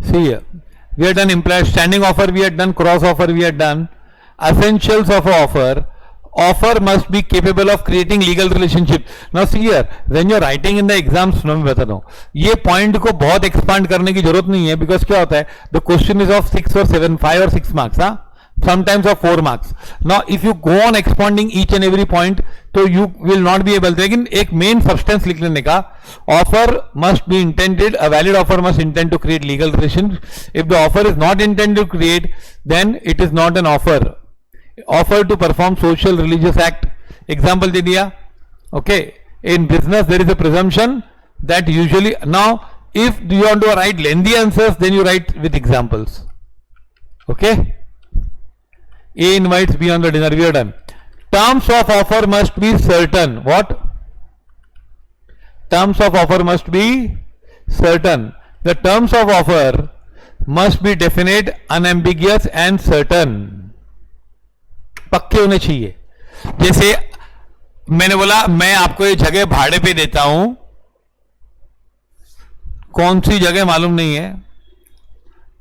See here, we have done implied standing offer, we have done cross offer, we have done essentials of offer. Offer must be capable of creating legal relationship. Now see here, when you are writing in the exams, मैं बताता हूँ, ये point को बहुत expand करने की जरूरत नहीं है, बिकॉज क्या होता है, द क्वेश्चन इज ऑफ 6 और 7, 5 और 6 मार्क्स, हाँ, sometimes of 4 marks. Now if you go on expanding each and every point, तो you will not be able to. लेकिन एक main substance लिख लेने का, offer must be intended, a valid offer must intend to create legal relations. If the offer is not intended to create, then it is not an offer. Offer to perform social religious act. Example दे दिया. Okay, in business there is a presumption that usually, now if you want to write lengthy answers, then you write with examples. Okay. A invites B on the dinner. We are done. Terms of offer must be certain. What? Terms of offer must be certain. The terms of offer must be definite, unambiguous and certain. पक्के होने चाहिए. जैसे मैंने बोला मैं आपको ये जगह भाड़े पे देता हूं, कौन सी जगह मालूम नहीं है,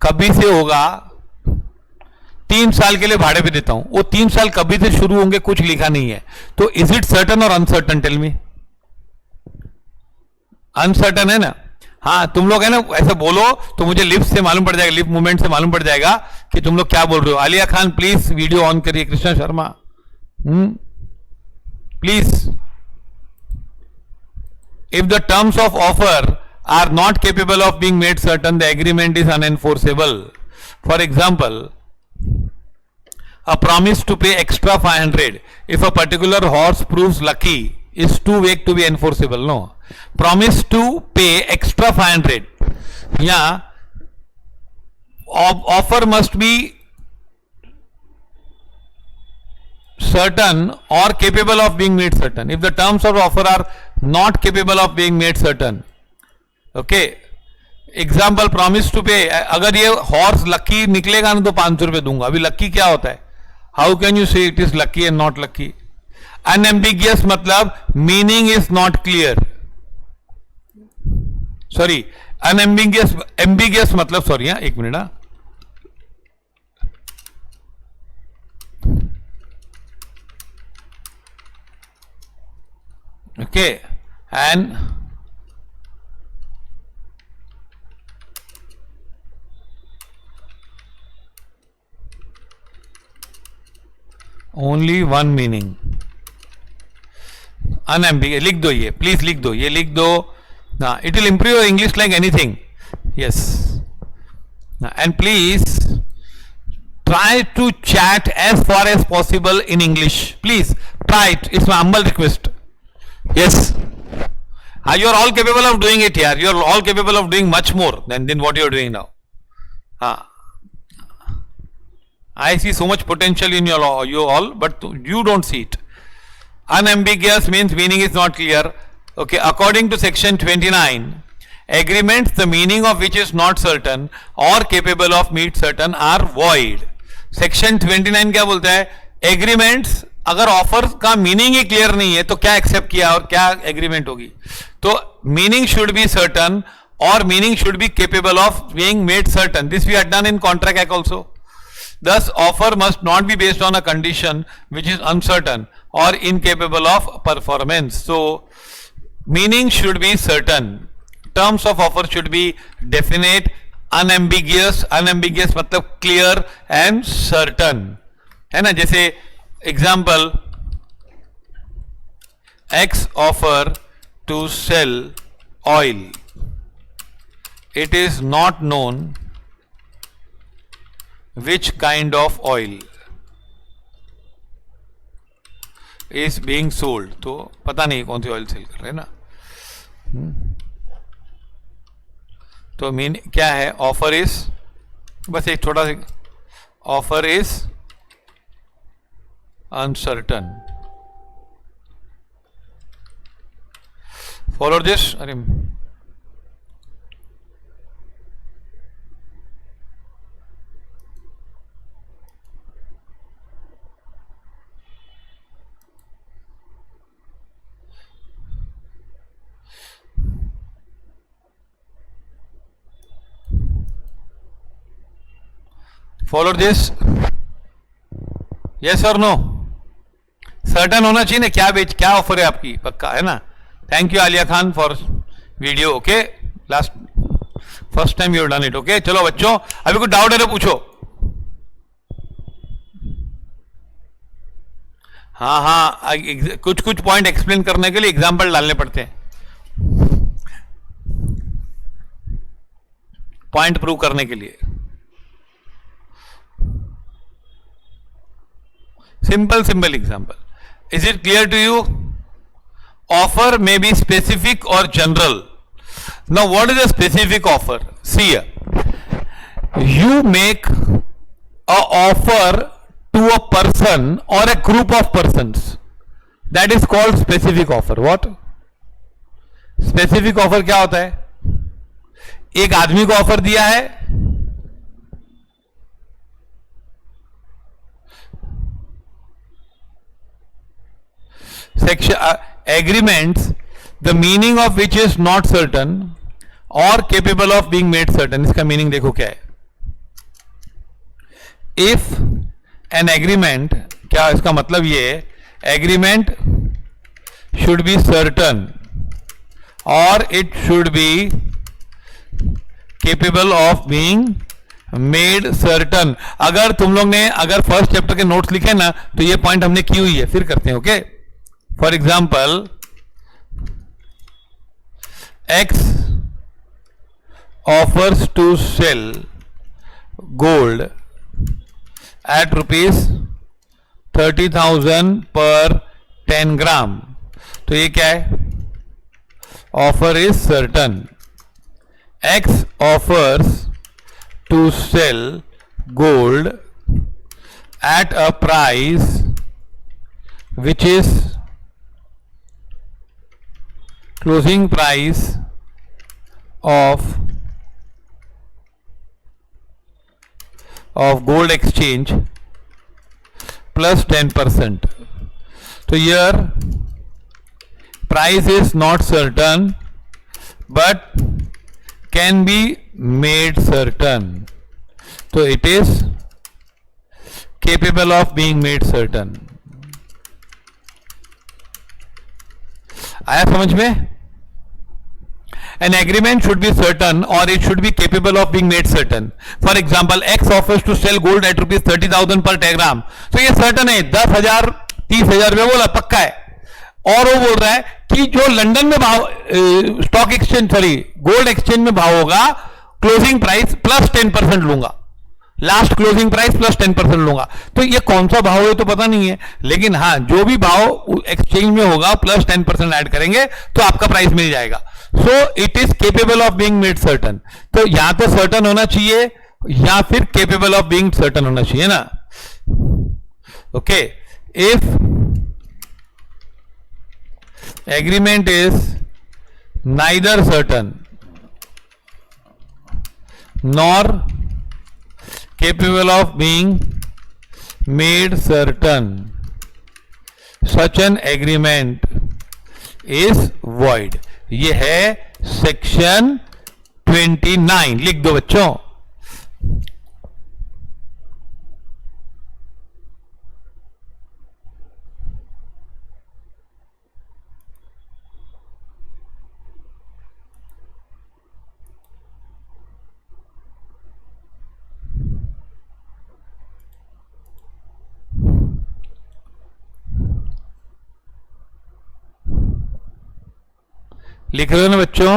कभी से होगा, 3 साल के लिए भाड़े पे देता हूं, वो 3 साल कभी से शुरू होंगे, कुछ लिखा नहीं है, तो इज इट सर्टन और अनसर्टन? Tell me. अनसर्टन है ना. हाँ, तुम लोग है ना ऐसा बोलो तो मुझे लिप्स से मालूम पड़ जाएगा, लिप मूवमेंट से मालूम पड़ जाएगा कि तुम लोग क्या बोल रहे हो. Aliya Khan please video on करिए. Krishna Sharma please. If the terms of offer are not capable of being made certain, the agreement is unenforceable. For example, a promise to pay extra 500 if a particular horse proves lucky is too vague to be enforceable. No, promise to pay extra 500, yeah, offer must be certain or capable of being made certain. If the terms of offer are not capable of being made certain, okay, example promise to pay, अगर ये horse lucky निकलेगा ना तो 500 रुपए दूंगा. अभी lucky क्या होता है? How can you say it is lucky and not lucky? Unambiguous मतलब meaning is not clear. Sorry, unambiguous, ambiguous मतलब, सॉरी, हाँ, 1 minute. Okay, and only one meaning. Unambiguous लिख दो, ये प्लीज लिख दो, ये लिख दो ना. It will improve your English like anything. Yes, and please try to chat as far as possible in English. Please try it. It's my humble request. Yes, you are all capable of doing it यार. You are all capable of doing much more than what you are doing now. हाँ, I see so much potential in you all, but you don't see it. Unambiguous means meaning is not clear. Okay, according to section 29, agreements the meaning of which is not certain or capable of meet certain are void. Section 29 क्या बोलता है? Agreements, अगर offer का meaning ही clear नहीं है तो क्या accept किया और क्या एग्रीमेंट होगी? तो मीनिंग शुड बी सर्टन और meaning should be capable of being made certain. This we have done in Contract Act also. Thus, offer must not be based on a condition which is uncertain or incapable of performance. So, meaning should be certain. Terms of offer should be definite, unambiguous. Unambiguous मतलब clear and certain. है ना? जैसे example, X offer to sell oil. It is not known which kind of oil is being sold. तो पता नहीं कौन सी oil cell कर रहे हैं ना. तो मीन क्या है? ऑफर इज, बस एक छोटा सा, offer is uncertain. Follow this. अरे फॉलो दिस, यस और नो, सर्टन होना चाहिए ना, क्या ऑफर है आपकी, पक्का है ना। Thank you Alia Khan for video, okay, last first time you done it, okay. चलो बच्चों, अभी कुछ डाउट है तो पूछो। हाँ हाँ, कुछ कुछ पॉइंट एक्सप्लेन करने के लिए एग्जाम्पल डालने पड़ते हैं, पॉइंट प्रूव करने के लिए। Simple example, is it clear to you? Offer may be specific or general. Now what is a specific offer? See here, you make a offer to a person or a group of persons, that is called specific offer. What? Specific offer क्या होता है? एक आदमी को offer दिया है, section agreements the meaning of which is not certain or capable of being made certain. इसका meaning देखो क्या है। if an agreement, क्या इसका मतलब ये है, agreement should be certain or it should be capable of being made certain। अगर तुम लोग ने अगर फर्स्ट चैप्टर के नोट्स लिखे ना तो ये पॉइंट हमने की हुई है, फिर करते हैं, okay. For example, X offers to sell gold at rupees 30,000 per 10 gram. तो ये क्या है? Offer is certain. X offers to sell gold at a price which is closing price of gold exchange plus 10%. So here price is not certain but can be made certain. So it is capable of being made certain. आया समझ में? An agreement should be certain or it should be capable of being made certain. For example, X offers to sell gold at rupees 30,000 per 10 gram. तो ये certain है, 10,000 30,000 रुपये बोला, पक्का है। और वो बोल रहा है कि जो लंदन में भाव, stock exchange sorry gold exchange में भाव होगा, क्लोजिंग प्राइस प्लस 10% लूंगा, लास्ट क्लोजिंग प्राइस प्लस 10% लूंगा। तो ये कौन सा भाव है तो पता नहीं है, लेकिन हाँ जो भी भाव एक्सचेंज में होगा प्लस 10% ऐड करेंगे तो आपका प्राइस मिल जाएगा। सो it is capable of being made certain. तो या तो सर्टन होना चाहिए या फिर केपेबल ऑफ बीइंग सर्टन होना चाहिए ना, okay. If agreement is neither certain nor capable of being made certain, such an agreement is void. ये है सेक्शन 29, लिख दो बच्चों। लिख रहे हो ना बच्चों?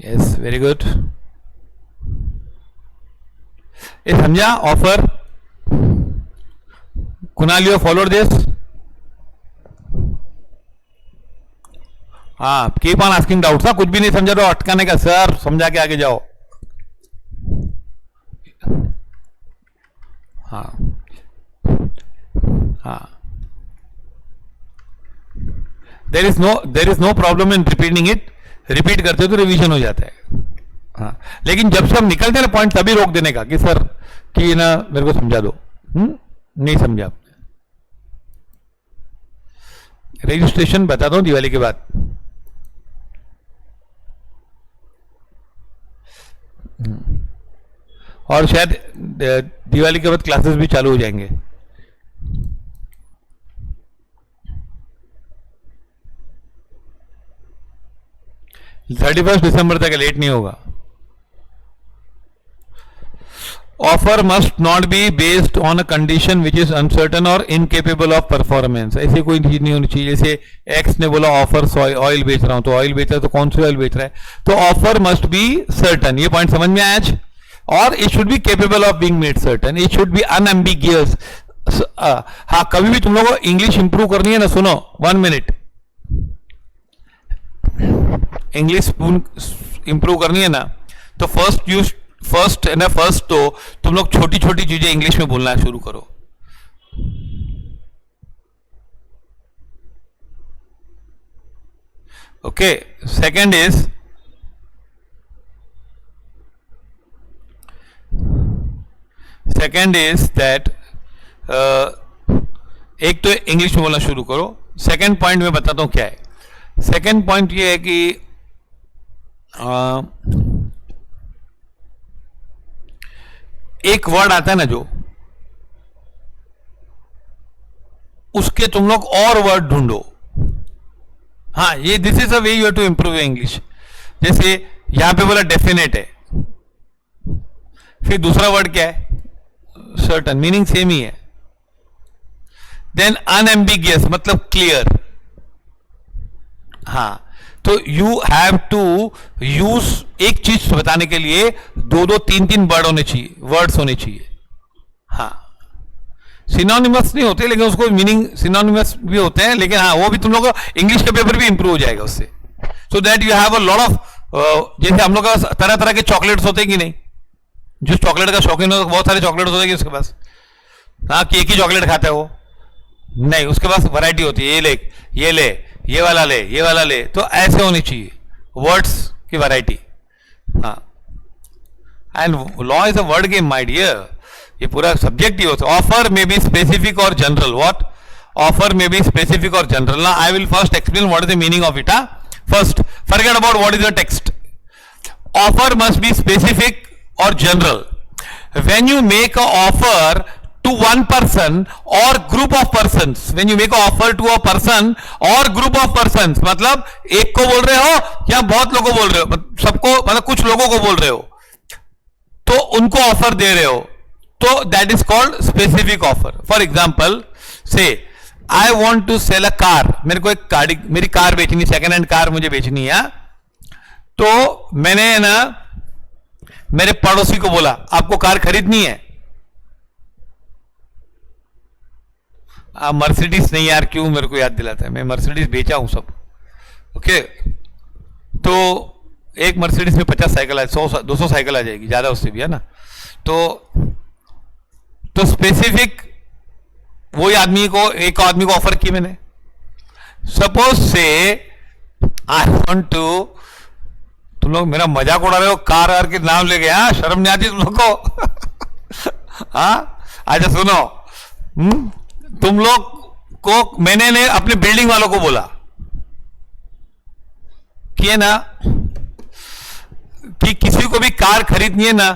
Yes, very good. ये समझा offer? Kunal you followed this? हाँ, कीप ऑन आस्किंग डाउट्स। हाँ, कुछ भी नहीं समझा तो अटकाने का, सर समझा के आगे जाओ। हाँ हाँ, there is no problem in repeating it. Repeat करते तो रिवीजन हो जाता है। हाँ, लेकिन जब से हम निकलते हैं ना पॉइंट, तभी रोक देने का कि सर कि ना मेरे को समझा दो। नहीं समझा आपने? रजिस्ट्रेशन बताता हूं दिवाली के बाद। और शायद दिवाली के बाद क्लासेस भी चालू हो जाएंगे। 31 दिसंबर तक, लेट नहीं होगा। Offer must not be based on a condition which is uncertain और इनकेपेबल ऑफ परफॉर्मेंस। ऐसी कोई चीज नहीं होनी चाहिए। जैसे एक्स ने बोला ऑफर ऑयल बेच रहा हूं, तो ऑयल बेच रहा है, तो कौन सी ऑयल बेच रहा है? तो ऑफर मस्ट बी सर्टन। ये पॉइंट समझ में आया आज? और it should be capable of being made certain, it should be unambiguous. हाँ, कभी भी तुम लोगों को इंग्लिश इंप्रूव करनी है ना, सुनो 1 मिनट, इंग्लिश इंप्रूव करनी है ना, तो फर्स्ट तो तुम लोग छोटी छोटी चीजें इंग्लिश में बोलना शुरू करो। ओके, सेकंड इज दैट एक तो इंग्लिश में बोलना शुरू करो। सेकंड पॉइंट में बताता हूं क्या है। सेकंड पॉइंट ये है कि एक वर्ड आता है ना जो, उसके तुम लोग और वर्ड ढूंढो। हाँ, ये this is a way you have to improve English. जैसे यहां पे बोला डेफिनेट है, फिर दूसरा वर्ड क्या है? सर्टन, मीनिंग सेम ही है। देन अनएम्बिगियस मतलब क्लियर। हाँ, तो यू हैव टू यूज एक चीज बताने के लिए 2-2, 3-3 वर्ड्स होने चाहिए। हाँ, सिनोनिमस नहीं होते, लेकिन उसको मीनिंग सिनोनिमस भी होते हैं, लेकिन हाँ, वो भी तुम लोग इंग्लिश का पेपर भी इंप्रूव हो जाएगा उससे। So that you have a lot of, जैसे हम लोग का तरह तरह के चॉकलेट्स होते हैं कि नहीं? जो चॉकलेट का शौकीन हो, बहुत सारे चॉकलेट्स होते हैं उसके पास। हाँ, कि एक ही चॉकलेट खाता है वो? नहीं, उसके पास वैरायटी होती है। ये ले, ये वाला ले, ये वाला ले। तो ऐसे होनी चाहिए वर्ड्स की वैरायटी। हाँ, and law is a word game my dear. ये पूरा सब्जेक्ट ही होता है। ऑफर में बी स्पेसिफिक और जनरल। व्हाट? ऑफर में बी स्पेसिफिक और general. Now I will first explain what is the meaning of it. First, forget about what is the text. Offer must be specific or general. When you make an offer to one person or group of persons, when you make an offer to a person or group of persons, मतलब एक को बोल रहे हो या बहुत लोगों को बोल रहे हो? सबको, मतलब कुछ लोगों को बोल रहे हो, तो उनको ऑफर दे रहे हो, तो that is called specific offer. For example, say I want to sell a car. मेरे को मेरी कार बेचनी, सेकेंड हैंड कार मुझे बेचनी है। तो मैंने ना मेरे पड़ोसी को बोला आपको कार खरीदनी है? मर्सिडीज नहीं यार, क्यों मेरे को याद दिलाता है, मैं मर्सिडीज बेचा हूं सब। ओके, तो एक मर्सिडीज में 50 साइकिल है, 100-200 साइकिल आ जाएगी, ज्यादा उससे भी है ना। तो स्पेसिफिक वही आदमी को, एक आदमी को ऑफर की मैंने। सपोज से आई वांट टू, तुम लोग मेरा मजाक उड़ा रहे हो, कार के नाम ले गया, शर्म नहीं आती तुम लोग को? हाँ, अच्छा सुनो, तुम लोग को मैंने अपने बिल्डिंग वालों को बोला कि है ना, कि किसी को भी कार खरीदनी है ना,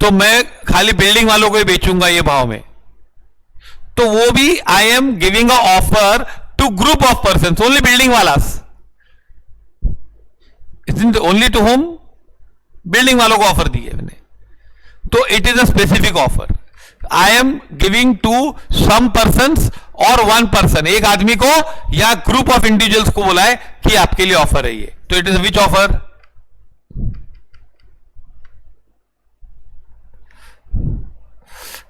तो मैं खाली बिल्डिंग वालों को ही बेचूंगा ये भाव में। तो वो भी I am giving a offer to group of person, only building वालास। Isn't only to whom? Building वालों को ऑफर दी है मैंने, तो it is a specific offer. I am giving to some persons और वन पर्सन, एक आदमी को या ग्रुप ऑफ इंडिविजुअल्स को बोला है कि आपके लिए ऑफर है ये, तो इट इज विच ऑफर?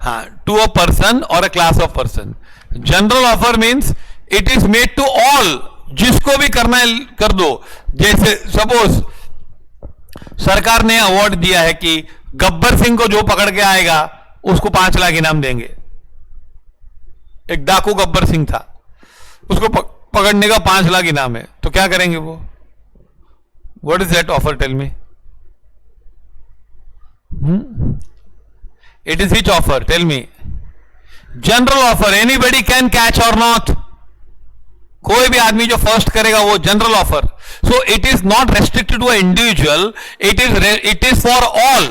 हाँ, टू अ पर्सन और a class of person. General offer means it is made to all, जिसको भी करना है कर दो। जैसे सपोज सरकार ने अवार्ड दिया है कि गब्बर सिंह को जो पकड़ के आएगा उसको 5 लाख इनाम देंगे। एक डाकू गब्बर सिंह था, उसको पकड़ने का 5 लाख इनाम है, तो क्या करेंगे वो? What is that offer? Tell me. It is which offer? Tell me. General offer, anybody can catch और नॉट। कोई भी आदमी जो फर्स्ट करेगा वो general offer. So it is not restricted to a individual, it is for all.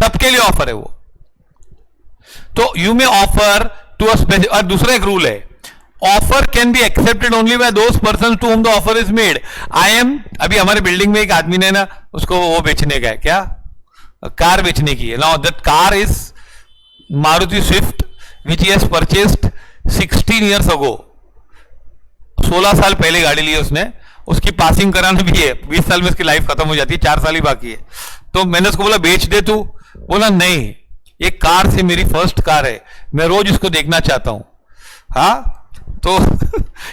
सबके लिए offer है वो. तो you may offer to a specific. और दूसरा एक रूल है, offer can be accepted only by those person to home the offer is made. I am, अभी हमारे बिल्डिंग में एक आदमी ने ना, उसको वो बेचने का है, क्या कार बेचने की है. Now that car is Maruti Swift which he has purchased 16 years ago. 16 साल पहले गाड़ी ली है उसने. उसकी पासिंग कराना भी है, 20 साल में उसकी लाइफ खत्म हो जाती है, 4 साल ही बाकी है. तो मैंने उसको बोला बेच दे तू. बोला नहीं, ये कार से मेरी फर्स्ट कार है, मैं रोज इसको देखना चाहता हूं. हाँ, तो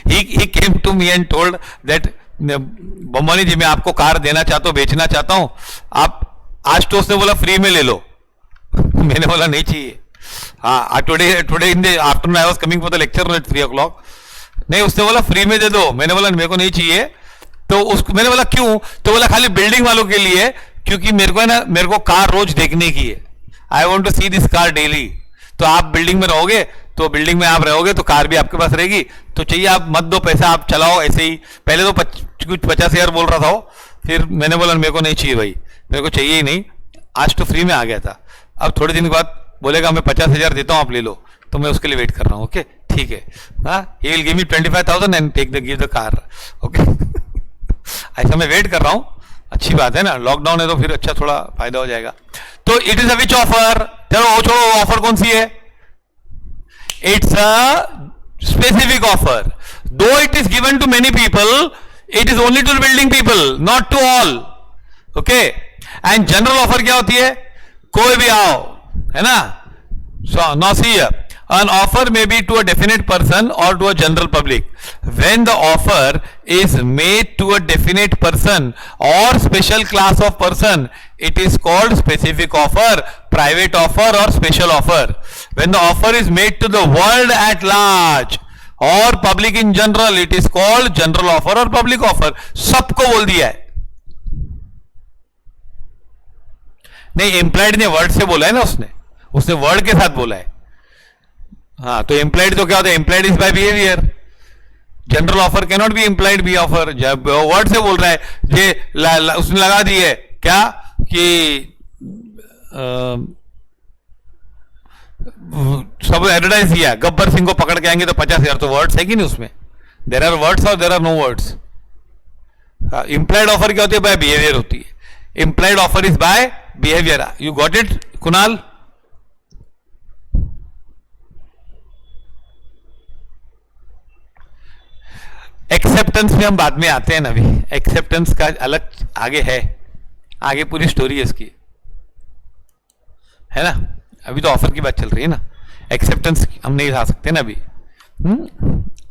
he came to me and told that Bambani ji मैं आपको कार देना चाहता हूं, बेचना चाहता हूं, आप आज. तो उसने बोला फ्री में ले लो. मैंने बोला नहीं चाहिए. हाँ, today in the afternoon I was coming for the lecture at 3 o'clock. नहीं, उसने बोला फ्री में दे दो. मैंने बोला मेरे को नहीं चाहिए. तो उसको मैंने बोला क्यों? तो बोला खाली बिल्डिंग वालों के लिए, क्योंकि मेरे को है ना, मेरे को कार रोज देखने की है. I want to see this car daily. तो आप बिल्डिंग में रहोगे, तो बिल्डिंग में आप रहोगे तो कार भी आपके पास रहेगी. तो चाहिए आप मत दो पैसा, आप चलाओ ऐसे ही. पहले तो कुछ 50,000 बोल रहा था वो. फिर मैंने बोला मेरे को नहीं चाहिए भाई, मेरे को चाहिए ही नहीं. आज तो फ्री में आ गया था. अब थोड़े दिन के बाद बोलेगा मैं 50,000 देता हूं, आप ले लो. तो मैं उसके लिए वेट कर रहा हूं. ओके ठीक है. हाँ, he will give me 25,000 and give the car. Okay. ऐसा मैं वेट कर रहा हूं. अच्छी बात है ना, लॉकडाउन है तो फिर अच्छा थोड़ा फायदा हो जाएगा. तो it is a which offer. चलो वो छोड़ो, ऑफर कौन सी है? It's a specific offer. Though it is given to many people, it is only to building people, not to all. Okay. And general offer क्या होती है? कोई भी आओ, है ना. So now see here, an offer may be to a definite person or to a general public. When the offer is made to a definite person or special class of person, it is called specific offer, private offer or special offer. When the offer is made to the world at large or public in general, it is called general offer or public offer. सबको बोल दिया है. नहीं, employed ने word से बोला है ना, उसने वर्ड के साथ बोला है. हाँ, तो एम्प्लॉयड तो क्या होता है? Implied is by behaviour. General offer can not be implied be offer. जब वर्ड से बोल रहा है, ये उसने लगा दी है क्या कि सब एडवर्टाइज किया, गब्बर सिंह को पकड़ के आएंगे तो 50,000. तो वर्ड्स है कि नहीं उसमें? देर आर वर्ड्स और there are no words. Implied offer क्या होती है? बाय बिहेवियर होती है. Implied offer is by behaviour. You got it Kunal? Acceptance में हम बाद में आते हैं ना. अभी एक्सेप्टेंस का अलग आगे है, आगे पूरी स्टोरी है इसकी, है ना. अभी तो ऑफर की बात चल रही है ना, एक्सेप्टेंस हम नहीं ला सकते ना अभी.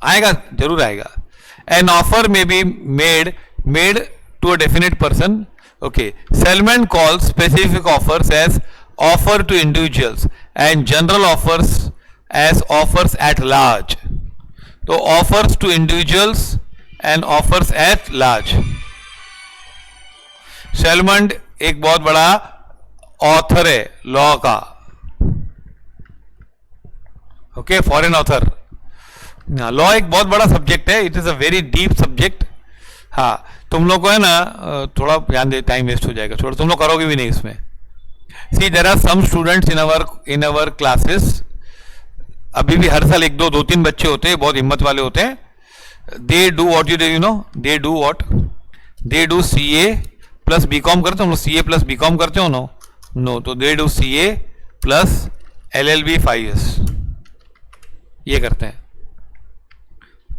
आएगा, जरूर आएगा. एन ऑफर में be made to a definite person. Okay. Salmond call specific offers as offer to individuals and general offers as offers at large. तो offers to individuals and offers at large. Salmond एक बहुत बड़ा author है law का. Okay, foreign author. Law एक बहुत बड़ा subject है. It is a very deep subject. हाँ, तुम लोग को है ना थोड़ा ध्यान दे, टाइम वेस्ट हो जाएगा. छोड़ो, तुम लोग करोगे भी नहीं इसमें. See, there are some students in our classes. अभी भी हर साल 1-2-3 बच्चे होते हैं, बहुत हिम्मत वाले होते हैं. They do what you know, they do what, they do CA plus BCom करते हो. CA प्लस BCom करते हो नो. तो they do CA plus LLB 5 years, ये करते हैं.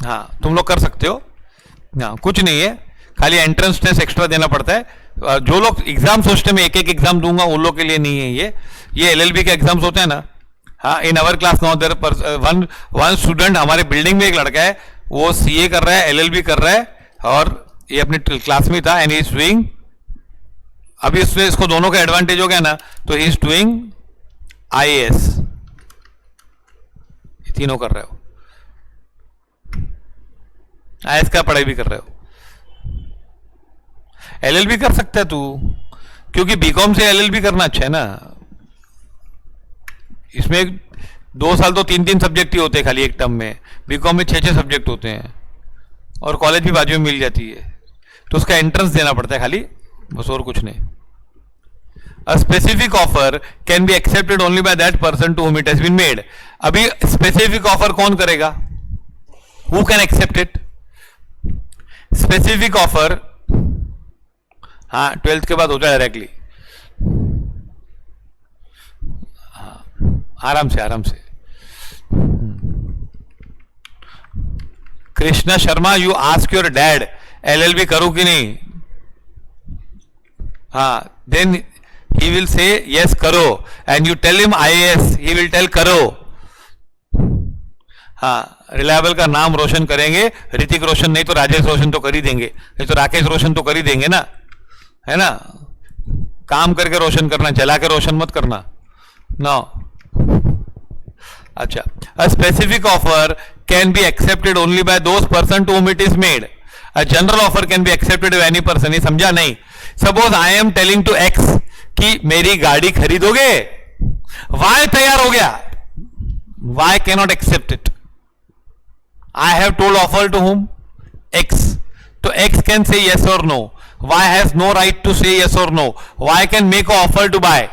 हाँ, तुम लोग कर सकते हो. हाँ, कुछ नहीं है, खाली एंट्रेंस टेस्ट एक्स्ट्रा देना पड़ता है. जो लोग एग्जाम सोचते हैं मैं एक एग्जाम दूंगा, उन लोग के लिए नहीं है ये LLB के एग्जाम्स होते हैं ना. हाँ, in our class now there one student, हमारे बिल्डिंग में एक लड़का है, वो CA कर रहा है, LLB कर रहा है, और ये अपनी क्लास में था. एंड ही इज डूइंग, अभी इसको दोनों का एडवांटेज हो गया ना, तो ही इज डूइंग IAS. तीनों कर रहे हो, IAS का पढ़ाई भी कर रहे हो. LLB कर सकता है तू, क्योंकि BCom से LLB करना अच्छा है ना. इसमें 2 साल तो 3-3 सब्जेक्ट ही होते हैं खाली एक टर्म में, बीकॉम में 6-6 सब्जेक्ट होते हैं और कॉलेज भी बाजू में मिल जाती है, तो उसका एंट्रेंस देना पड़ता है खाली, बस और कुछ नहीं. A specific offer can be accepted only by that person to whom it has been made. अभी specific offer कौन करेगा? Who can accept it? Specific offer, हाँ 12th के बाद हो जाए डायरेक्टली, आराम से आराम से. Krishna Sharma, you ask your dad LLB करूं कि नहीं? हाँ, then he will say yes करो, and you tell him IAS, he will tell करो. हाँ, रिलायबल का नाम रोशन करेंगे, ऋतिक रोशन नहीं तो राजेश रोशन तो कर ही देंगे, नहीं तो राकेश रोशन तो कर ही देंगे ना, है ना. काम करके रोशन करना, चला के रोशन मत करना. नो. अच्छा, a specific offer can be accepted only by those person to whom it is made. A general offer can be accepted by any person. ये समझा नहीं? Suppose I am telling to X कि मेरी गाड़ी खरीदोगे, Y तैयार हो गया, Y cannot accept it. I have told offer to whom? X. तो X can say yes or no. Y has no right to say yes or no. Y can make an offer to buy.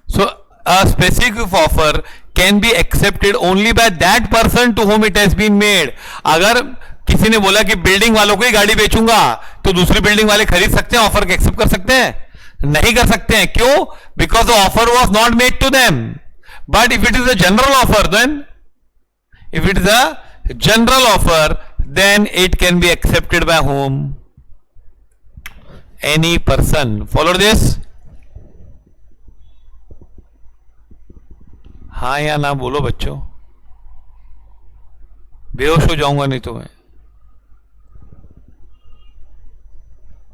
So a specific offer can be accepted only by that person to whom it has been made. अगर किसी ने बोला कि building वालों को ही गाड़ी बेचूंगा, तो दूसरी बिल्डिंग वाले खरीद सकते हैं, ऑफर एक्सेप्ट कर सकते हैं? नहीं कर सकते हैं. क्यों? Because the offer was not made to them. But if it is a general offer, then if it is a general offer, then it can be accepted by whom? Any person. Follow this. हाँ या ना बोलो बच्चों, बेहोश हो जाऊंगा नहीं तो मैं.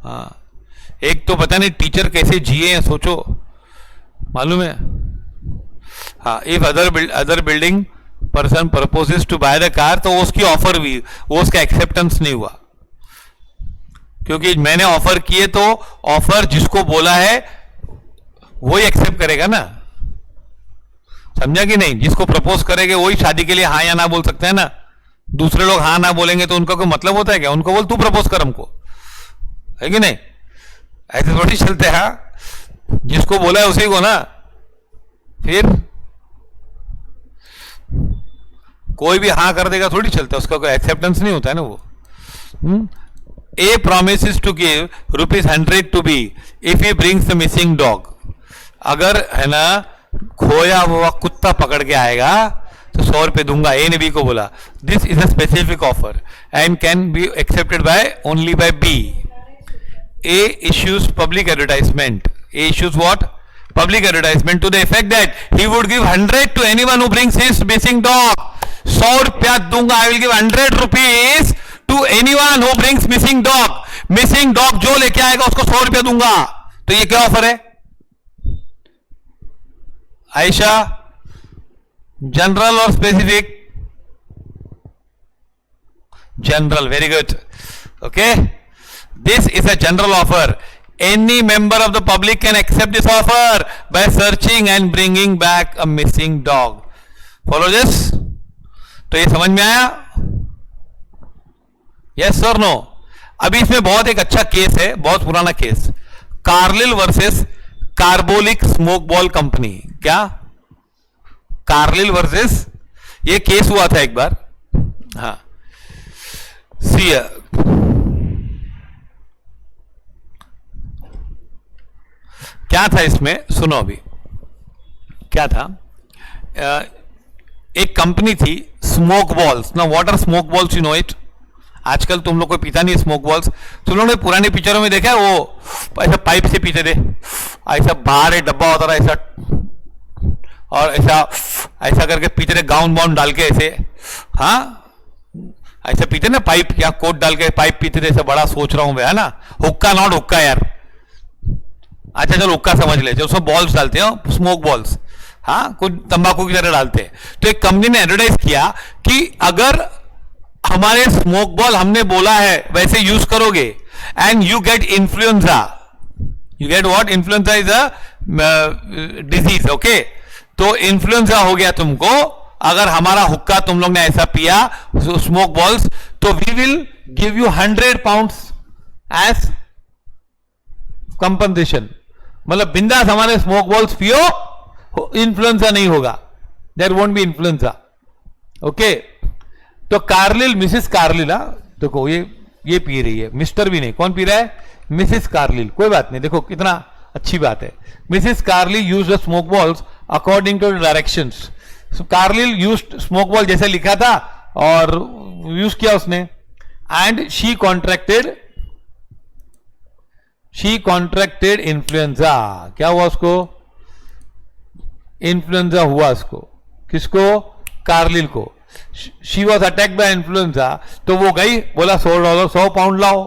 हाँ, एक तो पता नहीं टीचर कैसे जिए हैं, सोचो, मालूम है? हाँ, if other building person proposes to buy the car, तो उसकी ऑफर भी, वो उसका एक्सेप्टेंस नहीं हुआ, क्योंकि मैंने ऑफर किए, तो ऑफर जिसको बोला है वही एक्सेप्ट करेगा ना. समझा कि नहीं? जिसको प्रपोज करेंगे वही शादी के लिए हाँ या ना बोल सकते हैं ना. दूसरे लोग हाँ ना बोलेंगे तो उनका कोई मतलब होता है क्या? उनको बोल तू प्रपोज कर हमको, है कि नहीं? ऐसे थोड़ी चलते हैं. जिसको बोला है उसी को ना. फिर कोई भी हाँ कर देगा थोड़ी चलता, उसका कोई एक्सेप्टेंस नहीं होता है ना वो. A promises to give ₹100 to B if he brings the missing dog. अगर है ना खोया हुआ कुत्ता पकड़ के आएगा तो 100 रुपए दूंगा. ए ने बी को बोला. This is a specific offer and can be accepted by only by B. A issues public advertisement. A issues what? Public advertisement to the effect that he would give 100 to anyone who brings his missing dog. 100 रुपया दूंगा. I will give 100 rupees to anyone who brings missing dog. Missing dog जो लेके आएगा उसको 100 रुपया दूंगा. तो ये क्या ऑफर है? आयशा, जनरल और specific? General. Very good. Okay, this is a general offer. Any member of the public can accept this offer by searching and bringing back a missing dog. Follow this? तो ये समझ में आया? Yes or no? अभी इसमें बहुत एक अच्छा केस है, बहुत पुराना case, Carlill versus carbolic smoke ball company. क्या? कार्लिल वर्सेस, ये केस हुआ था एक बार. हाँ, सी क्या था इसमें, सुनो अभी क्या था. एक कंपनी थी स्मोक बॉल्स. ना water smoke balls, you know it. आजकल तुम लोग को पीता नहीं स्मोक बॉल्स. तुम लोगों ने पुरानी पिक्चरों में देखा है वो ऐसा पाइप से पीते थे, ऐसा बाहर एक डब्बा होता था ऐसा, और ऐसा करके पीते थे, गाउन बाउन डाल के ऐसे. हाँ, ऐसा पीते ना पाइप, क्या कोट डाल के पाइप पीते थे ऐसा. बड़ा सोच रहा हूं मैं, है ना. हुक्का, नॉट हुक्का यार. अच्छा चलो हुक्का समझ ले, जो उसमें बॉल्स डालते हो, स्मोक बॉल्स. हाँ, कुछ तंबाकू की तरह डालते हैं. तो एक कंपनी ने एडवर्टाइज किया कि अगर हमारे स्मोक बॉल हमने बोला है वैसे यूज करोगे and you get influenza. You get what? Influenza is a disease. Okay, तो इन्फ्लुएंजा हो गया तुमको अगर हमारा हुक्का तुम लोग ने ऐसा पिया स्मोक बॉल्स, तो we will give you 100 pounds as compensation. मतलब बिंदास हमारे स्मोक बॉल्स पियो, इन्फ्लुएंजा नहीं होगा, there won't be influenza. Okay, तो कार्लिल, मिसेस कार्लिल, देखो ये पी रही है, मिस्टर भी नहीं, कौन पी रहा है? Mrs Carlill. कोई बात नहीं, देखो कितना अच्छी बात है। Mrs Carlill use the smoke balls according to directions. Carlill use smoke ball जैसे लिखा था और यूज किया उसने, एंड शी कॉन्ट्रैक्टेड इन्फ्लुएंजा। क्या हुआ उसको? इन्फ्लुएंजा हुआ उसको। किसको? कार्लिल को। She was attacked by influenza, तो वो गई, बोला $100, 100 पाउंड लाओ।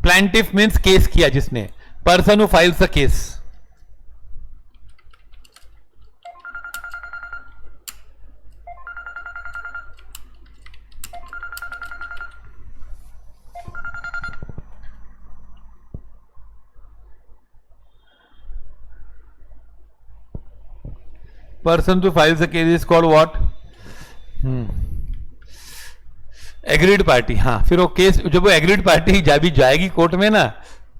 प्लांटिफ मीन्स केस किया जिसने, person who files a case. Person who files a case is called what? Agreed party. हाँ, फिर वो केस जब वो एग्रीड पार्टी जब जाएगी कोर्ट में ना,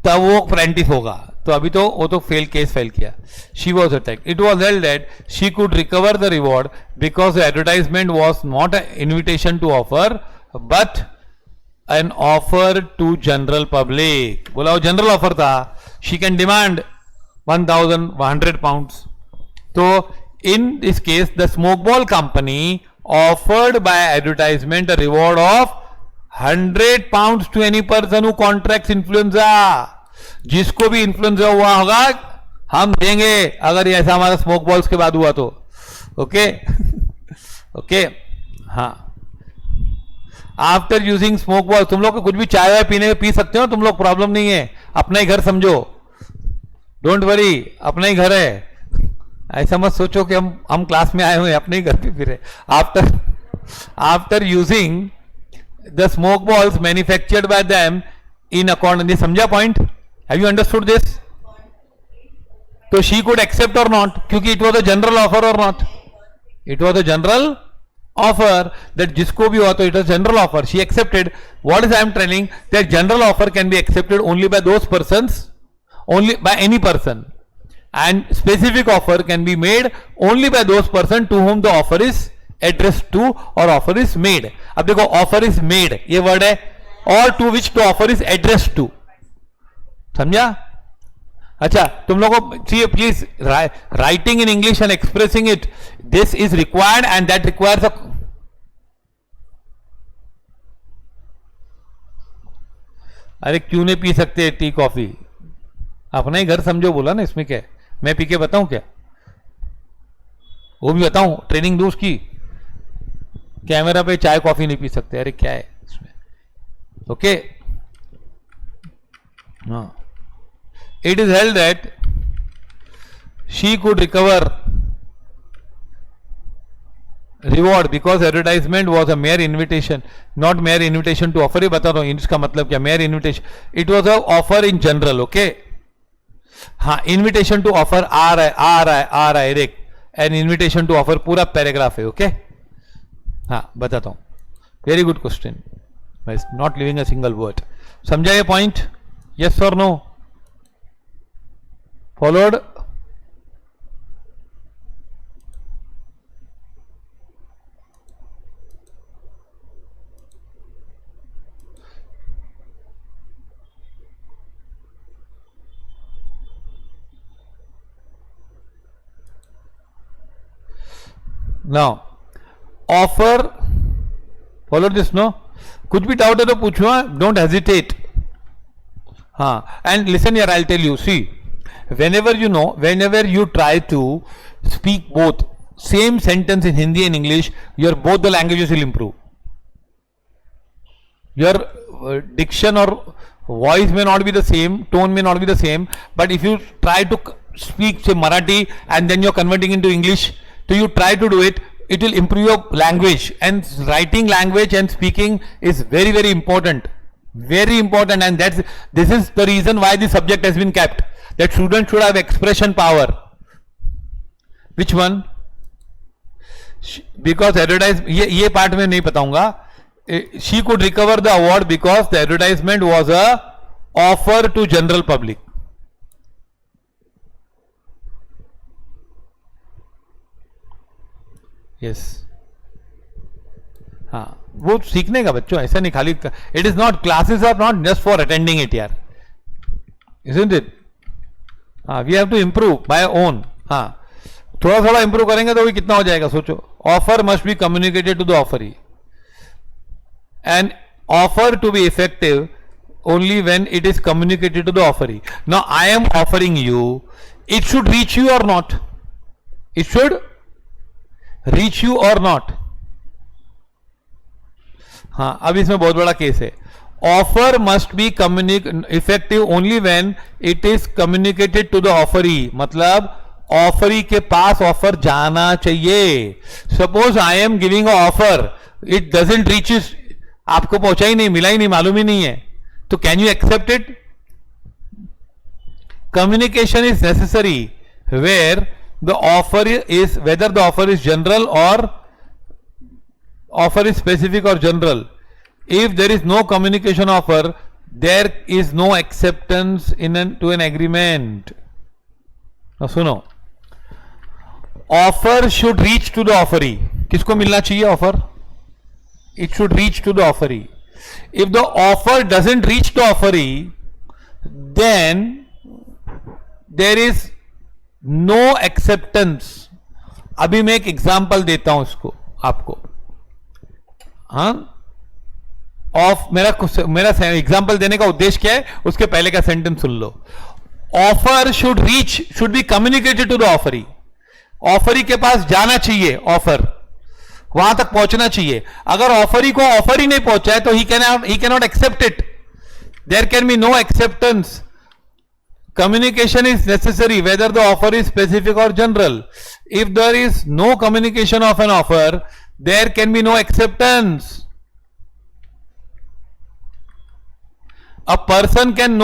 तब वो प्लेंटिफ होगा। तो अभी तो वो तो केस फाइल किया। She was attack, it was held that she could recover the reward because the advertisement was not a invitation to offer but an offer to general public. बोला वो जनरल ऑफर था। She can demand 1,100 pounds. तो in this case the smoke ball company offered by advertisement a reward of 100 pounds to any person who contracts influenza। जिसको भी influenza हुआ होगा हम देंगे, अगर ये ऐसा हमारा स्मोक बॉल्स के बाद हुआ तो। ओके ओके, हाँ। आफ्टर यूजिंग स्मोक बॉल, तुम लोग को कुछ भी चाय वाय पीने में पी सकते हो तुम लोग, प्रॉब्लम नहीं है। अपना ही घर समझो, डोंट वरी, अपना ही घर है। ऐसा मत सोचो कि हम क्लास में आए हुए हैं, अपने ही घर पे फिरे। After using the smoke balls manufactured by them in according, समझा point? Have you understood this? तो she could accept or not, क्योंकि it was a general offer or not, it was a general offer that जिसको भी हुआ तो it was general offer. She accepted. What is I am telling that general offer can be accepted only by those persons, only by any person, and specific offer can be made only by those person to whom the offer is addressed to or offer is made। अब देखो offer is made ये word है, और to which the offer is addressed to, समझा? अच्छा, तुम लोगों को चाहिए please writing in English and expressing it, this is required and that requires a. अरे क्यों नहीं पी सकते टी कॉफी? अपना ही घर समझो, बोला ना, इसमें क्या है? मैं पी के बताऊं क्या? वो भी बताऊं, ट्रेनिंग दूं उसकी? कैमरा पे चाय कॉफी नहीं पी सकते, अरे क्या है इसमें? ओके, हाँ। It is held that she could recover reward because advertisement was a mere invitation, not mere invitation to offer। ये बता रहा हूं इसका मतलब क्या, mere invitation, it was a offer in general। okay, हाँ, invitation to offer आ रहा है एक, an invitation to offer पूरा पैराग्राफ है। ओके, हाँ बताता हूं, very good question, not living a single word. समझा ये पॉइंट? यस और no? Followed? Now, offer, follow this, no? कुछ भी डाउट है तो पूछो, don't hesitate। हाँ, and listen here, I'll tell you, see, whenever you try to speak both same sentence in Hindi and English, your both the languages will improve. Your diction or voice may not be the same, tone may not be the same, but if you try to speak say Marathi and then you're converting into English, so you try to do it, it will improve your language. And writing language and speaking is very, very important, and this is the reason why the subject has been kept, that students should have expression power, which one? Because advertise, ये part में नहीं बताऊंगा. She could recover the award because the advertisement was a offer to general public. Yes, हाँ, वो सीखने का बच्चों, ऐसा नहीं खाली. It is not, classes are not just for attending it यार, isn't it? हाँ, we have to improve by own. हाँ, थोड़ा थोड़ा इंप्रूव करेंगे तो भी कितना हो जाएगा सोचो. Offer must be communicated to the offeree, and offer to be effective only when it is communicated to the offeree. Now I am offering you, it should reach you or not? It should reach you or not? हाँ, अब इसमें बहुत बड़ा case है. Offer must be effective only when it is communicated to the offeree. मतलब offeree के पास offer जाना चाहिए. Suppose I am giving a offer, it doesn't reach, आपको पहुंचा ही नहीं, मिला ही नहीं, मालूम ही नहीं है, तो can you accept it? Communication is necessary where the offer is, whether the offer is general और offer is specific or general. If there is no communication offer, there is no acceptance to an agreement. Now सुनो, offer should reach to the offeree. किसको मिलना चाहिए offer? It should reach to the offeree. If the offer doesn't reach the offeree, then there is no acceptance. अभी मैं एक example देता हूं इसको आपको. हाँ, ऑफ मेरा एग्जाम्पल देने का उद्देश्य क्या है, उसके पहले का सेंटेंस सुन लो. Offer should reach, should be communicated to the offeree. Offeree के पास जाना चाहिए, ऑफर वहां तक पहुंचना चाहिए. अगर ऑफरी को ऑफर ही नहीं पहुंचा है तो he can not accept it. There can be no acceptance. Communication is necessary whether the offer is specific or general. If there is no communication of an offer, there can be no acceptance. A person can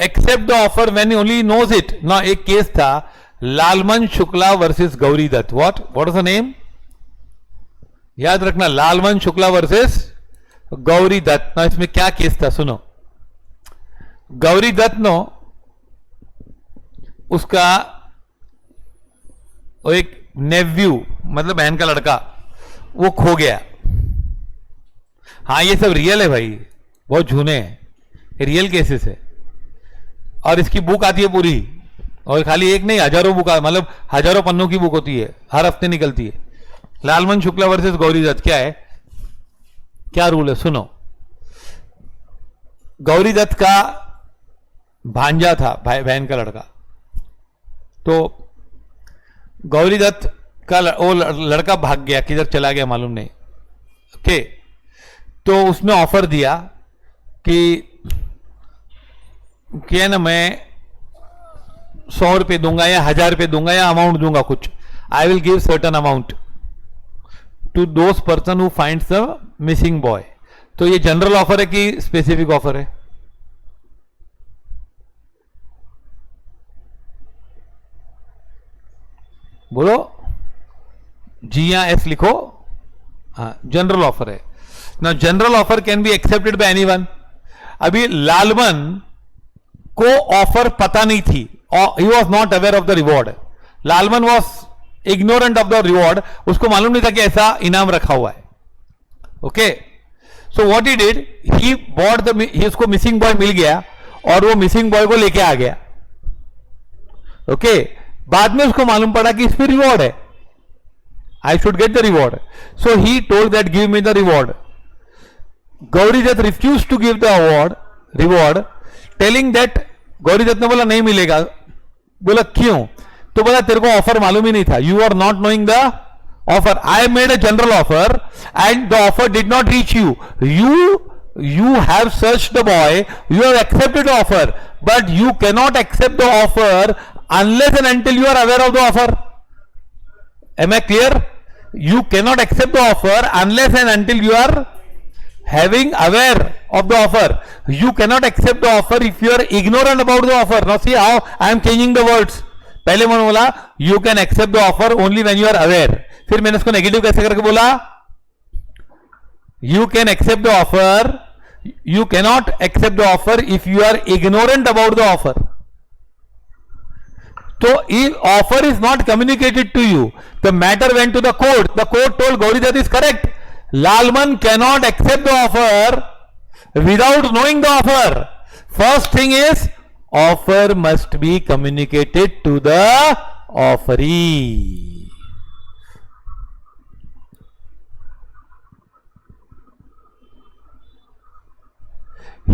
accept the offer when he only knows it. Now एक case था, Lalman Shukla versus Gauri Dutt. what is the name? याद रखना, Lalman Shukla versus Gauri Dutt. ना इसमें क्या case था सुनो. Gauri Dutt no, उसका एक नेव्यू, मतलब बहन का लड़का, वो खो गया. हाँ, ये सब रियल है भाई, बहुत झूने हैं, रियल केसेस है. और इसकी बुक आती है पूरी, और खाली एक नहीं, हजारों बुक, मतलब हजारों पन्नों की बुक होती है, हर हफ्ते निकलती है. लालमन शुक्ला वर्सेस गौरी दत्त. क्या है, क्या रूल है सुनो. गौरी दत्त का भांजा था, बहन का लड़का. तो गौरी दत्त का वो लड़का भाग गया, किधर चला गया मालूम नहीं. ओके, तो उसने ऑफर दिया कि क्या ना, मैं 100 रुपये दूंगा या 1000 रुपये दूंगा या अमाउंट दूंगा कुछ. I will give certain amount to those person who finds the missing boy. तो ये जनरल ऑफर है कि स्पेसिफिक ऑफर है? बोलो, जी या एस लिखो. हाँ, जनरल ऑफर है ना. General offer can be accepted bye anyone. अभी लालमन को ऑफर पता नहीं थी, he was not aware of the reward. Lalman was ignorant of the reward. उसको मालूम नहीं था कि ऐसा इनाम रखा हुआ है. Okay, so what he did, he bought the, उसको मिसिंग बॉय मिल गया और वो मिसिंग बॉय को लेके आ गया. ओके, बाद में उसको मालूम पड़ा कि इस पे रिवॉर्ड है, I should get the reward. So he told that give me the reward. Gauri Dutt refuse to give the reward, telling that, Gauri Dutt ने बोला नहीं मिलेगा. बोला क्यों? तो बोला तेरे को ऑफर मालूम ही नहीं था, you are not knowing the offer. I made a general offer and the offer did not reach you. You have searched the boy, you have accepted the offer, but you cannot accept the offer unless and until you are aware of the offer. Am I clear? You cannot accept the offer unless and until you are having aware of the offer. You cannot accept the offer if you are ignorant about the offer. Now see how I am changing the words. पहले मैंने बोला you can accept the offer only when you are aware, फिर मैंने उसको negative कैसे करके बोला, you can accept the offer, you cannot accept the offer if you are ignorant about the offer. So if offer is not communicated to you, the matter went to the court. The court told Gauridat is correct. Lalman cannot accept the offer without knowing the offer. First thing is offer must be communicated to the offeree.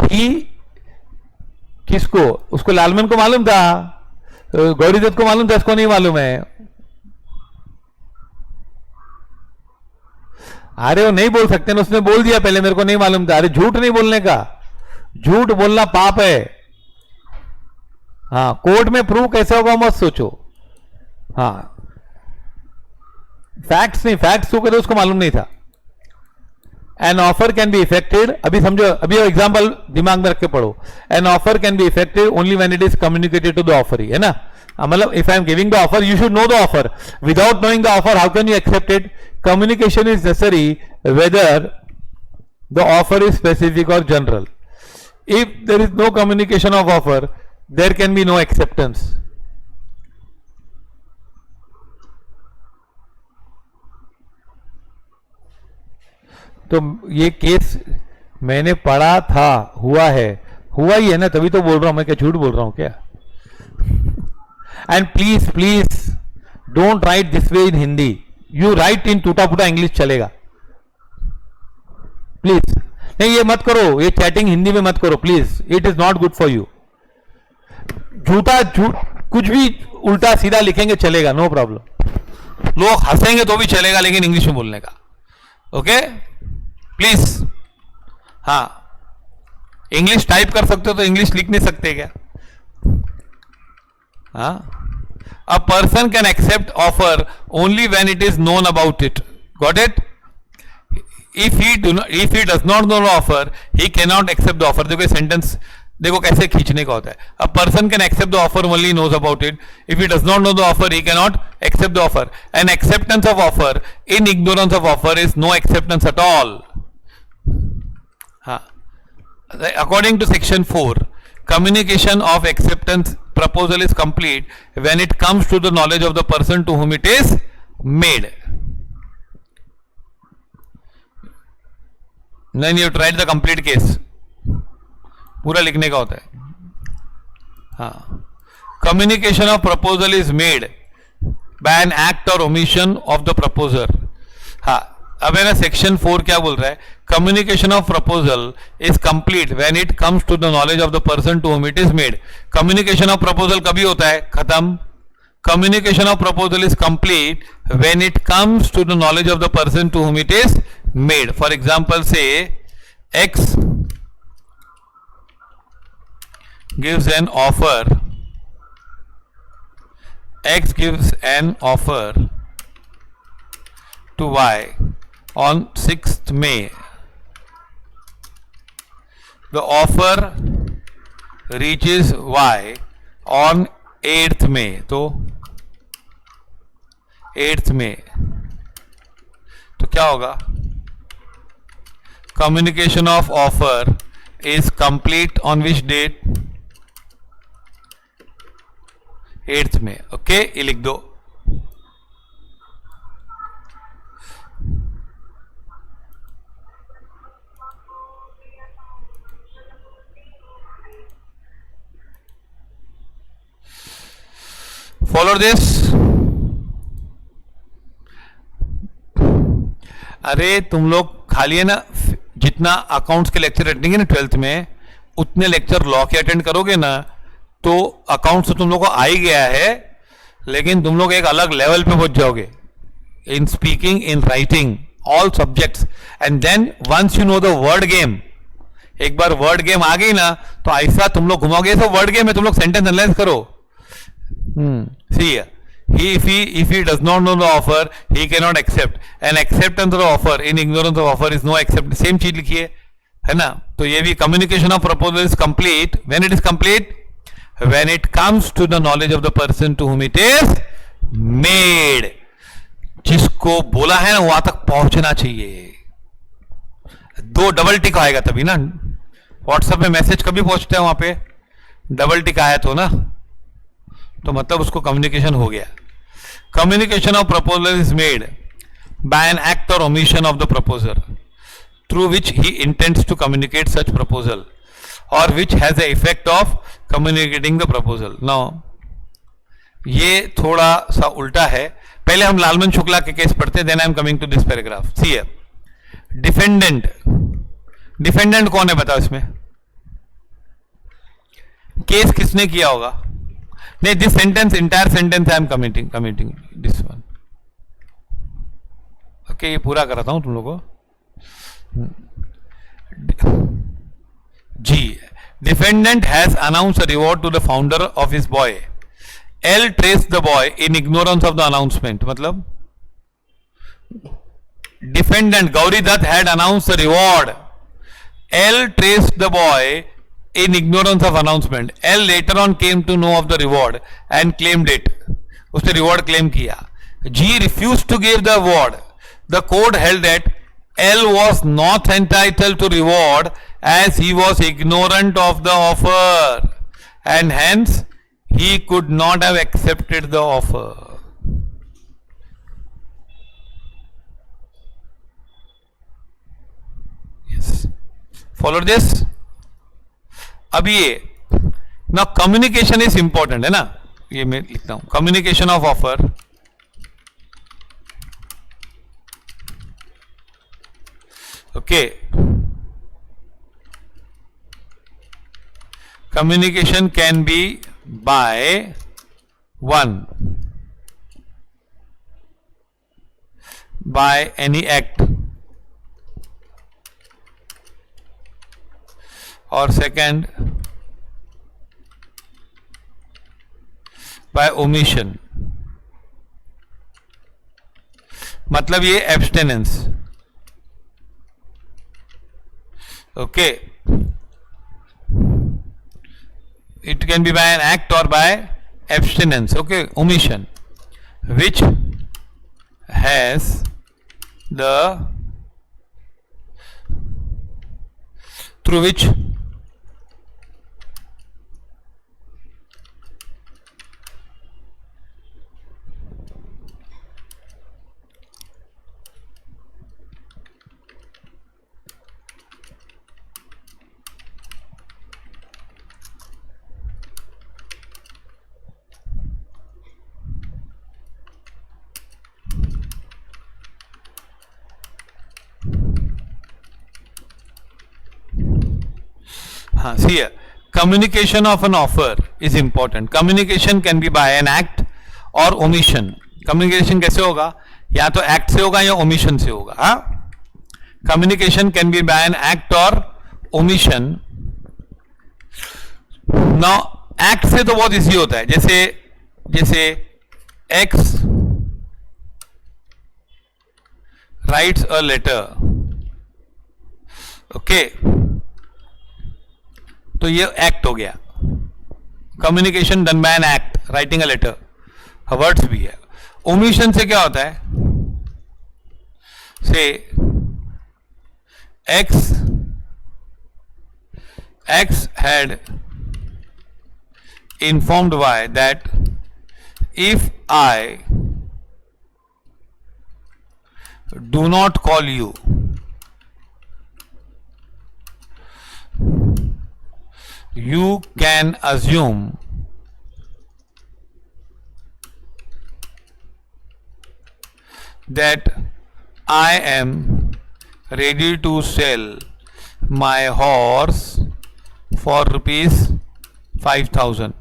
He किसको, उसको लालमन को मालूम था, गौरीदत्त को मालूम था, इसको नहीं मालूम है. अरे वो नहीं बोल सकते ना, उसने बोल दिया पहले मेरे को नहीं मालूम था. अरे झूठ नहीं बोलने का, झूठ बोलना पाप है. हाँ, कोर्ट में प्रूव कैसे होगा मत सोचो. हाँ, फैक्ट्स नहीं, फैक्ट्स तो उसको मालूम नहीं था. An offer can be effected, अभी समझो, अभी एग्जांपल दिमाग में रख के पढ़ो. An offer can be effected only when it is communicated to the offeree, है ना. मतलब if I am giving the offer, you should know the offer. Without knowing the offer how can you accept it. Communication is necessary whether the offer is specific और general. If there is no communication of offer, there can be no acceptance. तो ये case मैंने पढ़ा था, हुआ है, हुआ ही है ना, तभी तो बोल रहा हूं मैं, क्या झूठ बोल रहा हूं क्या. And please please don't write this way in Hindi. You write in टूटा फूटा इंग्लिश चलेगा, प्लीज. नहीं, ये मत करो, ये चैटिंग हिंदी में मत करो please. It is not good for you. झूठा झूठ कुछ भी उल्टा सीधा लिखेंगे चलेगा, नो प्रॉब्लम. लोग हंसेंगे तो भी चलेगा, लेकिन इंग्लिश में बोलने का. Okay please. हाँ, इंग्लिश टाइप कर सकते हो तो इंग्लिश लिख नहीं सकते क्या. हाँ, a person can accept offer only when it is known about it. Got it. If he does not know the offer, he can not accept the offer. देखो सेंटेंस देखो कैसे खींचने का होता है. A person can accept the offer only knows about it. If he does not know the offer, he can not accept the offer. An acceptance of offer in ignorance of offer is no acceptance at all. According to section 4, communication of acceptance proposal is complete when it comes to the knowledge of the person to whom it is made. Then you have to write the complete case. पूरा लिखने का होता है. हाँ, communication of proposal is made by an act or omission of the proposer. हाँ, अब है ना सेक्शन 4 क्या बोल रहा है. Communication of proposal is complete when it comes to the knowledge of the person to whom it is made. Communication of proposal कभी होता है, खत्म. Communication of proposal is complete when it comes to the knowledge of the person to whom it is made. For example से X gives an offer, X gives an offer to Y on 6th May. The offer reaches Y on 8th May. तो 8th May तो क्या होगा. Communication of offer is complete on which date? 8th May. Okay, ये लिख दो. Follow this. अरे तुम लोग खाली है ना, जितना अकाउंट्स के लेक्चर अटेंड ना 12th में, उतने लेक्चर लॉ के अटेंड करोगे ना, तो अकाउंट्स तो तुम लोग को आ ही गया है, लेकिन तुम लोग एक अलग लेवल पे पहुंच जाओगे in speaking, in writing, all subjects. And then once you know the word game, एक बार वर्ड गेम आ गई ना, तो ऐसा तुम लोग घुमाओगे. तो वर्ड गेम में तुम लोग सेंटेंस एनालाइज करो. See, if he does not know the offer, he cannot accept. An acceptance of offer in ignorance of offer is no accept. Same चीज लिखिए, है ना. तो ये भी communication of proposal is complete. When it is complete, when it comes to the knowledge of the person to whom it is made. जिसको बोला है ना वहां तक पहुंचना चाहिए. दो डबल टिक आएगा तभी ना. व्हाट्सएप में मैसेज कभी पहुंचता है वहां पे डबल टिक आया तो ना, तो मतलब उसको कम्युनिकेशन हो गया. Communication of proposal is made by an act or omission of the proposer through which he intends to communicate such proposal or which has the effect of communicating the proposal. Now ये थोड़ा सा उल्टा है. पहले हम लालमन शुक्ला के case पढ़ते हैं, then I am coming to this paragraph. See here, defendant. Defendant कौन है बताओ इसमें? केस किसने किया होगा? नहीं, this sentence, entire sentence I am committing this one. Okay, ये पूरा कराता हूं तुम लोगों को. G. Defendant has announced a reward to the founder of his boy. L traced the boy in ignorance of the announcement. मतलब defendant Gauri Dutt had announced the reward. L traced the boy in ignorance of announcement. L later on came to know of the reward and claimed it. उसने reward claim किया. G refused to give the award. The court held that L was not entitled to reward as he was ignorant of the offer and hence he could not have accepted the offer. Yes. Follow this? अब ये now communication is important है ना, ये मैं लिखता हूं. Communication of offer okay. Communication can be by one, by any act, or second by omission. मतलब ये abstinence. Okay, it can be by an act or by abstinence. Okay, omission, which has the through which see here, communication of an offer is important. Communication can be by an act or omission. Communication कैसे होगा? या तो act से होगा या omission से होगा. हाँ, communication can be by an act or omission. Now act से तो बहुत easy होता है. जैसे X writes a letter. Okay, तो ये एक्ट हो गया. Communication done by an act, writing a letter. Words भी है. ओमिशन से क्या होता है? से X had informed Y that if I do not call you, you can assume that I am ready to sell my horse for ₹5,000.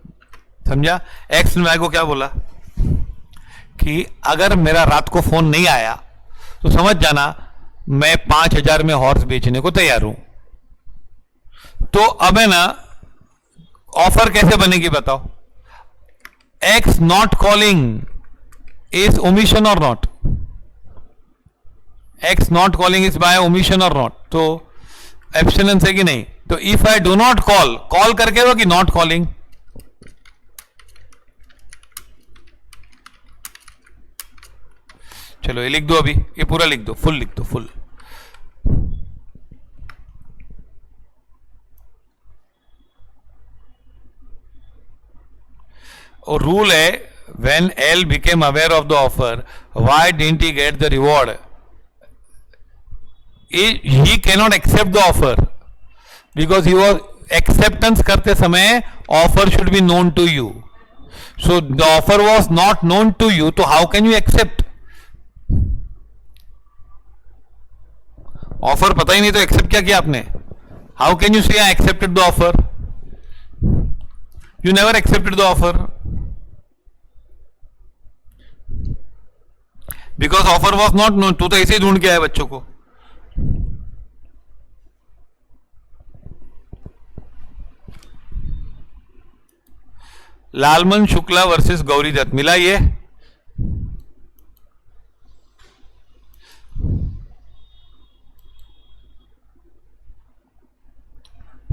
समझा? X ने को क्या बोला कि अगर मेरा रात को फोन नहीं आया तो समझ जाना मैं 5,000 में हॉर्स बेचने को तैयार हूं. तो अब है ना, ऑफर कैसे बनेगी बताओ? X not calling is omission or not? X not calling is by omission or not? तो एब्स्टिनेंस है कि नहीं? तो if I do not call, call करके हो कि नॉट कॉलिंग? चलो ये लिख दो, अभी ये पूरा लिख दो, फुल लिख दो, फुल। और रूल है, when L became aware of the offer, why didn't he get the reward? He cannot accept the offer because he was acceptance करते समय offer should be known to you. So the offer was not known to you, तो how can you accept? Offer पता ही नहीं तो accept क्या किया आपने? How can you say I accepted the offer? You never accepted the offer. Because offer was not known. तू तो ऐसे ही ढूंढ के आया बच्चों को। लालमन शुक्ला वर्सेस गौरी दत्त मिला ये?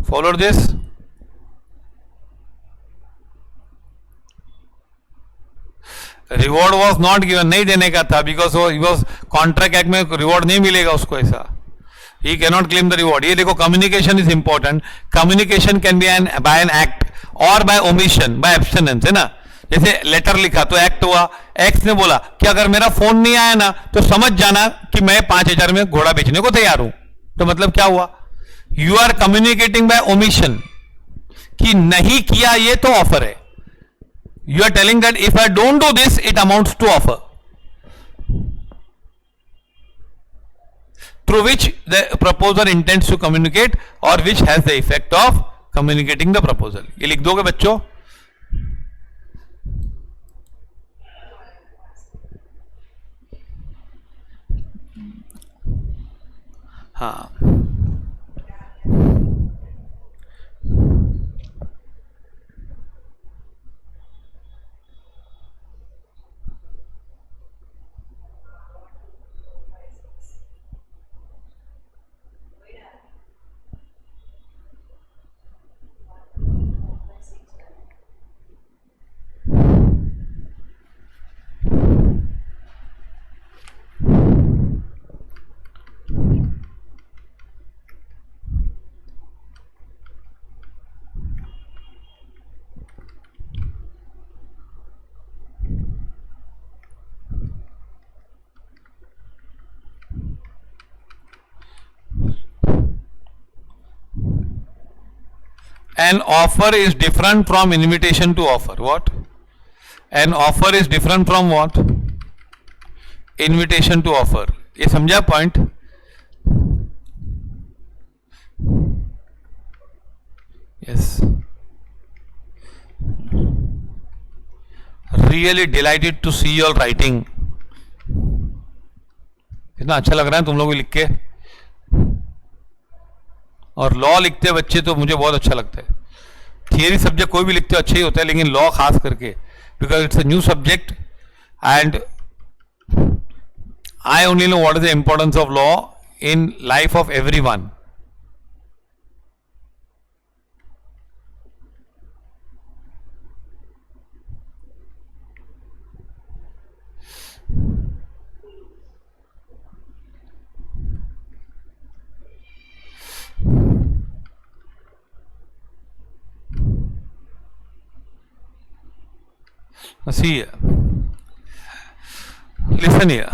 Followed this? Reward was not given, नहीं देने का था, because he was contract act में रिवॉर्ड नहीं मिलेगा उसको ऐसा, he can not claim the reward. ये देखो communication is important, communication can be an by an act और बाय ओमिशन, बाय एब्सटेनेंस, है ना। जैसे लेटर लिखा तो एक्ट हुआ, एक्स ने बोला कि अगर मेरा फोन नहीं आया ना तो समझ जाना कि मैं 5,000 में घोड़ा बेचने को तैयार हूं, तो मतलब क्या हुआ, you are communicating by omission, कि नहीं किया ये तो ऑफर है। You are telling that if I don't do this, it amounts to offer, through which the proposer intends to communicate or which has the effect of communicating the proposal. ये लिख दोगे बच्चों? हाँ, an offer is different from invitation to offer. What? An offer is different from what? Invitation to offer. ये समझा point? Yes. Really delighted to see your writing. कितना अच्छा लग रहा है तुम लोग लिख के, और लॉ लिखते बच्चे तो मुझे बहुत अच्छा लगता है। थियरी सब्जेक्ट कोई भी लिखते हो अच्छा ही होता है, लेकिन लॉ खास करके, because it's a new subject and I only know what is the importance of law in life of everyone. See here, listen here.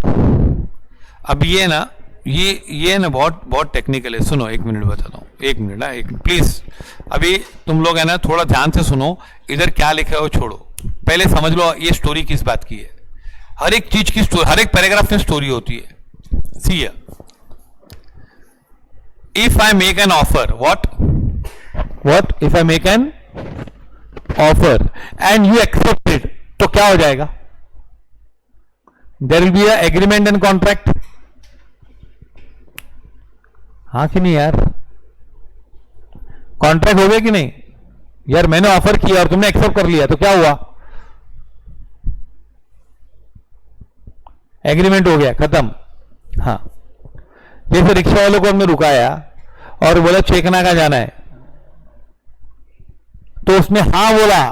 अब ये ना बहुत टेक्निकल है। सुनो, एक मिनट बताता हूँ, एक मिनट ना, एक प्लीज। अभी तुम लोग है ना थोड़ा ध्यान से सुनो, इधर क्या लिखा है वो छोड़ो, पहले समझ लो ये स्टोरी किस बात की है। हर एक चीज की स्टोरी, हर एक पैराग्राफ में स्टोरी होती है। See here, if I make an offer, what if I make an offer and you accept it, तो क्या हो जाएगा? There will be a agreement and contract. हाँ कि नहीं यार? कॉन्ट्रैक्ट हो गया कि नहीं यार? मैंने ऑफर किया और तुमने एक्सेप्ट कर लिया, तो क्या हुआ? एग्रीमेंट हो गया, खत्म। हाँ, जैसे रिक्शा वालों को हमने रुकाया और बोला चेकना का जाना है, तो उसने हाँ बोला,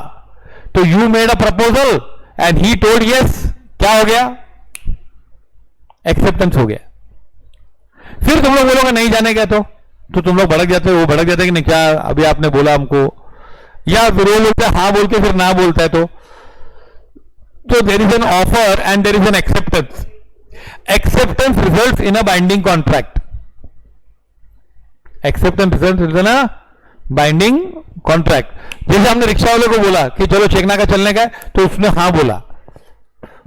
तो you made a proposal and he told yes, क्या हो गया? एक्सेप्टेंस हो गया। फिर तुम लोग बोलोगे नहीं जाने क्या, तो तुम लोग भड़क जाते हो, वो भड़क जाते हैं कि नहीं क्या अभी आपने बोला हमको, या रोल होता है हाँ बोल के फिर ना बोलता है, तो there is an offer and there is an acceptance. Acceptance results in a binding contract. Acceptance results in a binding contract. जैसे हमने रिक्शा वाले को बोला कि चलो चेकना का चलने का है, तो उसने हाँ बोला,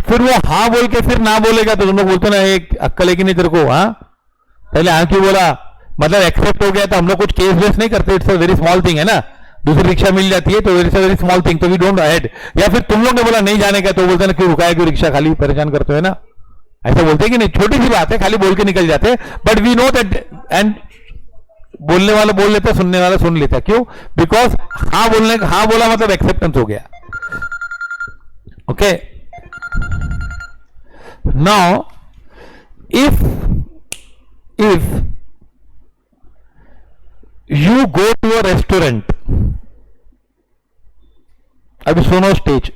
फिर वो हाँ बोल के फिर ना बोलेगा, तो तुम लोग बोलते ना एक अक्कल है कि नहीं तेरे को, हाँ पहले हाँ क्यों बोला, मतलब एक्सेप्ट हो गया। तो हम लोग कुछ केस बेस नहीं करते, it's a very small thing है ना, दूसरी रिक्शा मिल जाती है तो it's a very small thing, तो वी डोंट हेड। या फिर तुम लोग ने बोला नहीं जाने का, तो बोलते ना क्यों रुका है, क्यों रिक्शा खाली परेशान करते हो ना, ऐसा बोलते हैं कि नहीं, छोटी सी बात है खाली बोल के निकल जाते हैं, but we know that, and बोलने वाला बोल लेता है, सुनने वाला सुन लेता है, क्यों, बिकॉज हाँ बोलने हाँ बोला मतलब एक्सेप्टेंस हो गया। Okay, now if you go to a restaurant, अभी सुनो स्टेज,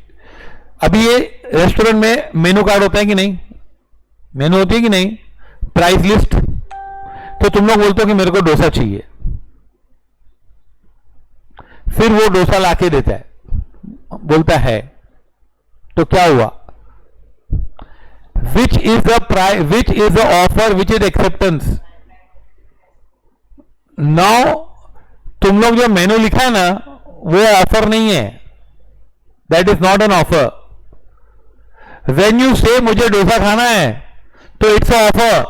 अभी ये रेस्टोरेंट में मेनू कार्ड होता है कि नहीं, मेनू होती है कि नहीं, प्राइस लिस्ट, तो तुम लोग बोलते हो कि मेरे को डोसा चाहिए, फिर वो डोसा लाके देता है, बोलता है, तो क्या हुआ, which is the price, which is the offer, which is acceptance. Now तुम लोग जो मेनू लिखा है ना वो ऑफर नहीं है, that is not an offer. When you say मुझे डोसा खाना है तो it's offer,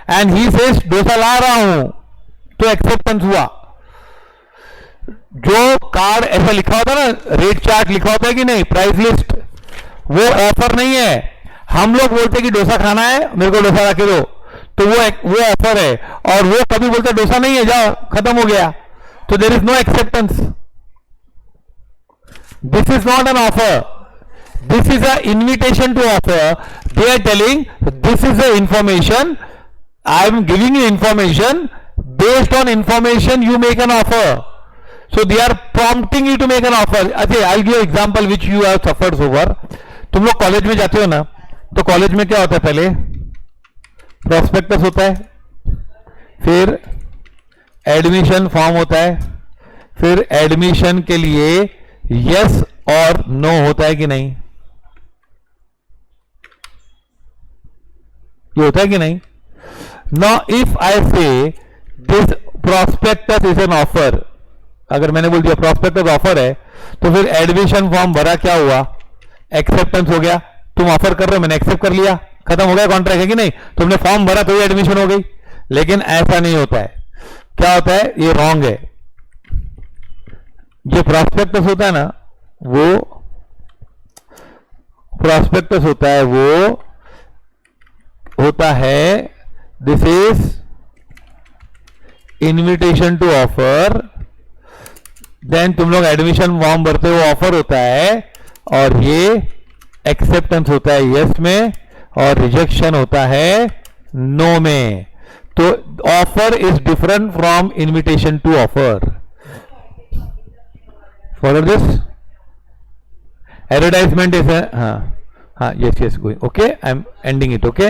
and he says dosa ला रहा हूं, तो एक्सेप्टेंस हुआ। जो कार्ड ऐसा लिखा होता है ना, रेट चार्ट लिखा होता है कि नहीं, प्राइस लिस्ट, वो ऑफर नहीं है। हम लोग बोलते हैं कि डोसा खाना है, मेरे को डोसा रखे दो, तो वो ऑफर है, और वो कभी बोलता डोसा नहीं है, जाओ खत्म हो गया, तो there is no acceptance. This is not an offer, this is a invitation to offer. They are telling this is a information, I am giving you information, based on information you make an offer, so they are prompting you to make an offer. अच्छा, I give example which you have suffered over. तुम लोग college में जाते हो ना, तो college में क्या होता है, पहले प्रोस्पेक्टस होता है, फिर एडमिशन फॉर्म होता है, फिर एडमिशन के लिए यस और नो होता है कि नहीं, ये होता है कि नहीं। नाउ इफ आई से this prospectus is an offer, अगर मैंने बोल दिया प्रोस्पेक्टस ऑफर है, तो फिर एडमिशन फॉर्म भरा, क्या हुआ, एक्सेप्टेंस हो गया। तुम ऑफर कर रहे हो, मैंने एक्सेप्ट कर लिया, खत्म हो गया कॉन्ट्रैक्ट, है कि नहीं। तुमने फॉर्म भरा तो ये एडमिशन हो गई, लेकिन ऐसा नहीं होता है। क्या होता है, ये रॉन्ग है। जो प्रॉस्पेक्टस होता है ना, वो प्रॉस्पेक्टस होता है, वो होता है this is invitation to offer, then तुम लोग एडमिशन फॉर्म भरते हो, ऑफर होता है, और ये एक्सेप्टेंस होता है यस में, और रिजेक्शन होता है नो में। तो offer is different from invitation to offer. Follow this, advertisement is हाँ हाँ, yes yes going, okay, I am ending it, okay.